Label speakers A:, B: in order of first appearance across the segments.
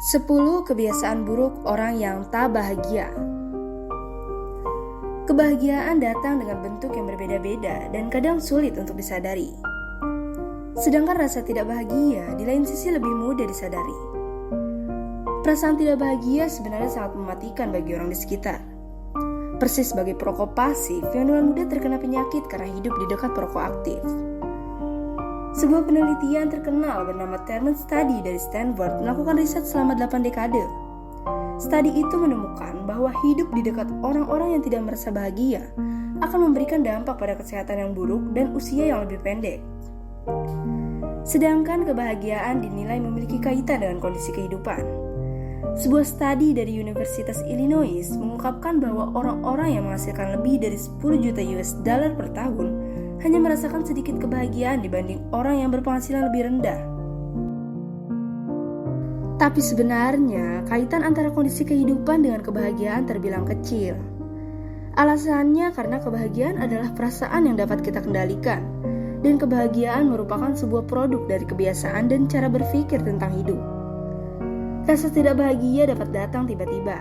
A: 10 kebiasaan buruk orang yang tak bahagia. Kebahagiaan datang dengan bentuk yang berbeda-beda dan kadang sulit untuk disadari. Sedangkan rasa tidak bahagia di lain sisi lebih mudah disadari. Perasaan tidak bahagia sebenarnya sangat mematikan bagi orang di sekitar. Persis sebagai perokok pasif yang dengan mudah terkena penyakit karena hidup di dekat perokok aktif. Sebuah penelitian terkenal bernama Terman Study dari Stanford melakukan riset selama 8 dekade. Studi itu menemukan bahwa hidup di dekat orang-orang yang tidak merasa bahagia akan memberikan dampak pada kesehatan yang buruk dan usia yang lebih pendek. Sedangkan kebahagiaan dinilai memiliki kaitan dengan kondisi kehidupan. Sebuah studi dari Universitas Illinois mengungkapkan bahwa orang-orang yang menghasilkan lebih dari 10 juta US dollar per tahun hanya merasakan sedikit kebahagiaan dibanding orang yang berpenghasilan lebih rendah. Tapi sebenarnya, kaitan antara kondisi kehidupan dengan kebahagiaan terbilang kecil. Alasannya karena kebahagiaan adalah perasaan yang dapat kita kendalikan, dan kebahagiaan merupakan sebuah produk dari kebiasaan dan cara berpikir tentang hidup. Rasa tidak bahagia dapat datang tiba-tiba,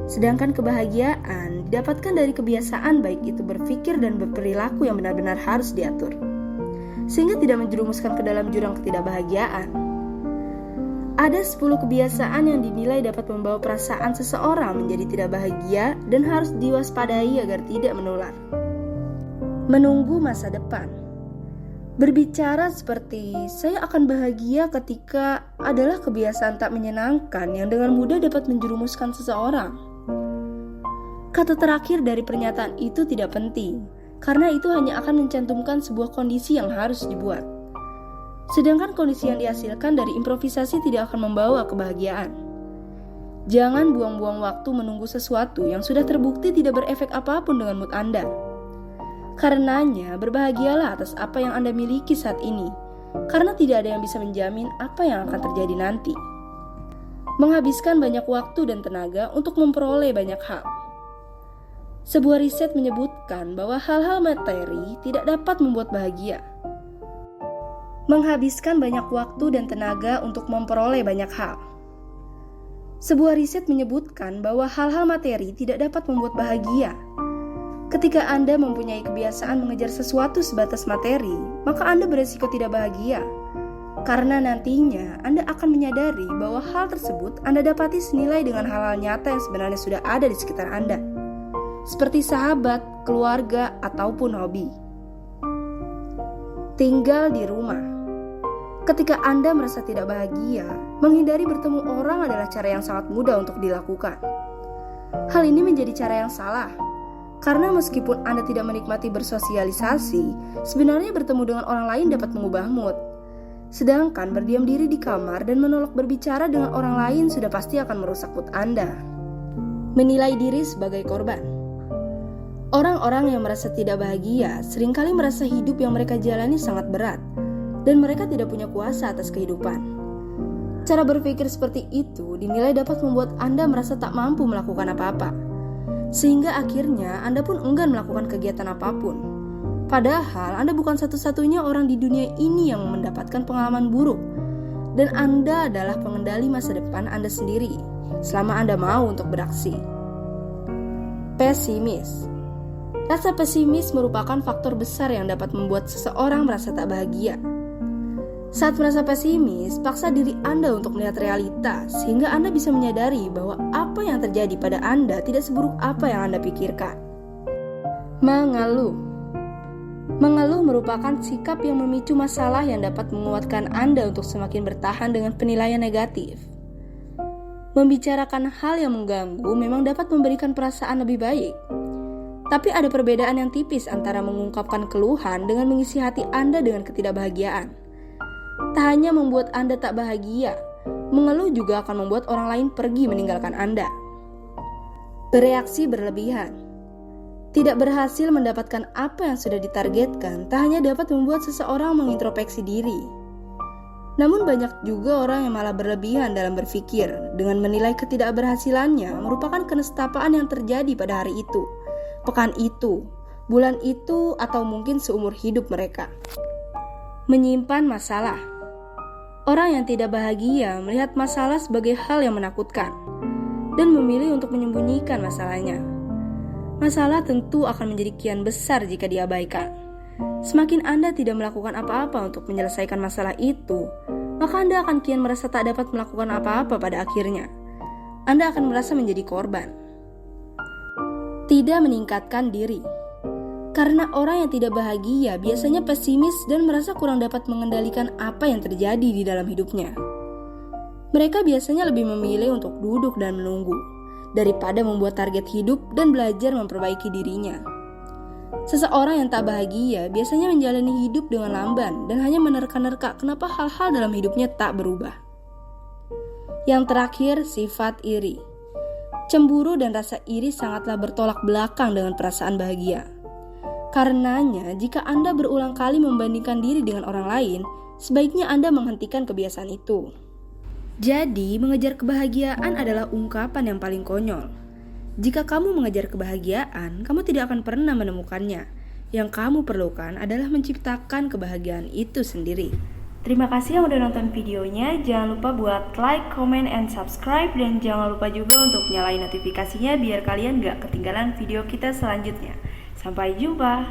A: sedangkan kebahagiaan didapatkan dari kebiasaan baik itu berpikir dan berperilaku yang benar-benar harus diatur, sehingga tidak menjerumuskan ke dalam jurang ketidakbahagiaan. Ada 10 kebiasaan yang dinilai dapat membawa perasaan seseorang menjadi tidak bahagia dan harus diwaspadai agar tidak menular. Menunggu masa depan. Berbicara seperti saya akan bahagia ketika adalah kebiasaan tak menyenangkan yang dengan mudah dapat menjerumuskan seseorang. Kata terakhir dari pernyataan itu tidak penting, karena itu hanya akan mencantumkan sebuah kondisi yang harus dibuat. Sedangkan kondisi yang dihasilkan dari improvisasi tidak akan membawa kebahagiaan. Jangan buang-buang waktu menunggu sesuatu yang sudah terbukti tidak berefek apapun dengan mood Anda. Karenanya, berbahagialah atas apa yang Anda miliki saat ini, karena tidak ada yang bisa menjamin apa yang akan terjadi nanti. Menghabiskan banyak waktu dan tenaga untuk memperoleh banyak hal. Sebuah riset menyebutkan bahwa hal-hal materi tidak dapat membuat bahagia. Menghabiskan banyak waktu dan tenaga untuk memperoleh banyak hal. Sebuah riset menyebutkan bahwa hal-hal materi tidak dapat membuat bahagia. Ketika Anda mempunyai kebiasaan mengejar sesuatu sebatas materi, maka Anda beresiko tidak bahagia. Karena nantinya Anda akan menyadari bahwa hal tersebut Anda dapati senilai dengan hal-hal nyata yang sebenarnya sudah ada di sekitar Anda, seperti sahabat, keluarga, ataupun hobi. Tinggal di rumah. Ketika Anda merasa tidak bahagia, menghindari bertemu orang adalah cara yang sangat mudah untuk dilakukan. Hal ini menjadi cara yang salah, karena meskipun Anda tidak menikmati bersosialisasi, sebenarnya bertemu dengan orang lain dapat mengubah mood. Sedangkan berdiam diri di kamar dan menolak berbicara dengan orang lain sudah pasti akan merusak mood Anda. Menilai diri sebagai korban. Orang-orang yang merasa tidak bahagia seringkali merasa hidup yang mereka jalani sangat berat, dan mereka tidak punya kuasa atas kehidupan. Cara berpikir seperti itu dinilai dapat membuat Anda merasa tak mampu melakukan apa-apa, sehingga akhirnya Anda pun enggan melakukan kegiatan apapun. Padahal Anda bukan satu-satunya orang di dunia ini yang mendapatkan pengalaman buruk, dan Anda adalah pengendali masa depan Anda sendiri, selama Anda mau untuk beraksi. Pesimis. Rasa pesimis merupakan faktor besar yang dapat membuat seseorang merasa tak bahagia. Saat merasa pesimis, paksa diri Anda untuk melihat realita, sehingga Anda bisa menyadari bahwa apa yang terjadi pada Anda tidak seburuk apa yang Anda pikirkan. Mengeluh. Mengeluh merupakan sikap yang memicu masalah yang dapat menguatkan Anda untuk semakin bertahan dengan penilaian negatif. Membicarakan hal yang mengganggu memang dapat memberikan perasaan lebih baik. Tapi ada perbedaan yang tipis antara mengungkapkan keluhan dengan mengisi hati Anda dengan ketidakbahagiaan. Tak hanya membuat Anda tak bahagia, mengeluh juga akan membuat orang lain pergi meninggalkan Anda. Bereaksi berlebihan. Tidak berhasil mendapatkan apa yang sudah ditargetkan, tak hanya dapat membuat seseorang mengintrospeksi diri. Namun banyak juga orang yang malah berlebihan dalam berpikir, dengan menilai ketidakberhasilannya merupakan kenestapaan yang terjadi pada hari itu, pekan itu, bulan itu, atau mungkin seumur hidup mereka. Menyimpan masalah. Orang yang tidak bahagia melihat masalah sebagai hal yang menakutkan dan memilih untuk menyembunyikan masalahnya. Masalah tentu akan menjadi kian besar jika diabaikan. Semakin Anda tidak melakukan apa-apa untuk menyelesaikan masalah itu, maka Anda akan kian merasa tak dapat melakukan apa-apa pada akhirnya. Anda akan merasa menjadi korban. Tidak meningkatkan diri. Karena orang yang tidak bahagia biasanya pesimis dan merasa kurang dapat mengendalikan apa yang terjadi di dalam hidupnya. Mereka biasanya lebih memilih untuk duduk dan menunggu, daripada membuat target hidup dan belajar memperbaiki dirinya. Seseorang yang tak bahagia biasanya menjalani hidup dengan lamban dan hanya menerka-nerka kenapa hal-hal dalam hidupnya tak berubah. Yang terakhir, sifat iri. Cemburu dan rasa iri sangatlah bertolak belakang dengan perasaan bahagia. Karenanya, jika Anda berulang kali membandingkan diri dengan orang lain, sebaiknya Anda menghentikan kebiasaan itu. Jadi, mengejar kebahagiaan adalah ungkapan yang paling konyol. Jika kamu mengejar kebahagiaan, kamu tidak akan pernah menemukannya. Yang kamu perlukan adalah menciptakan kebahagiaan itu sendiri. Terima kasih yang udah nonton videonya. Jangan lupa buat like, comment, and subscribe. Dan jangan lupa juga untuk nyalain notifikasinya biar kalian gak ketinggalan video kita selanjutnya. Sampai jumpa.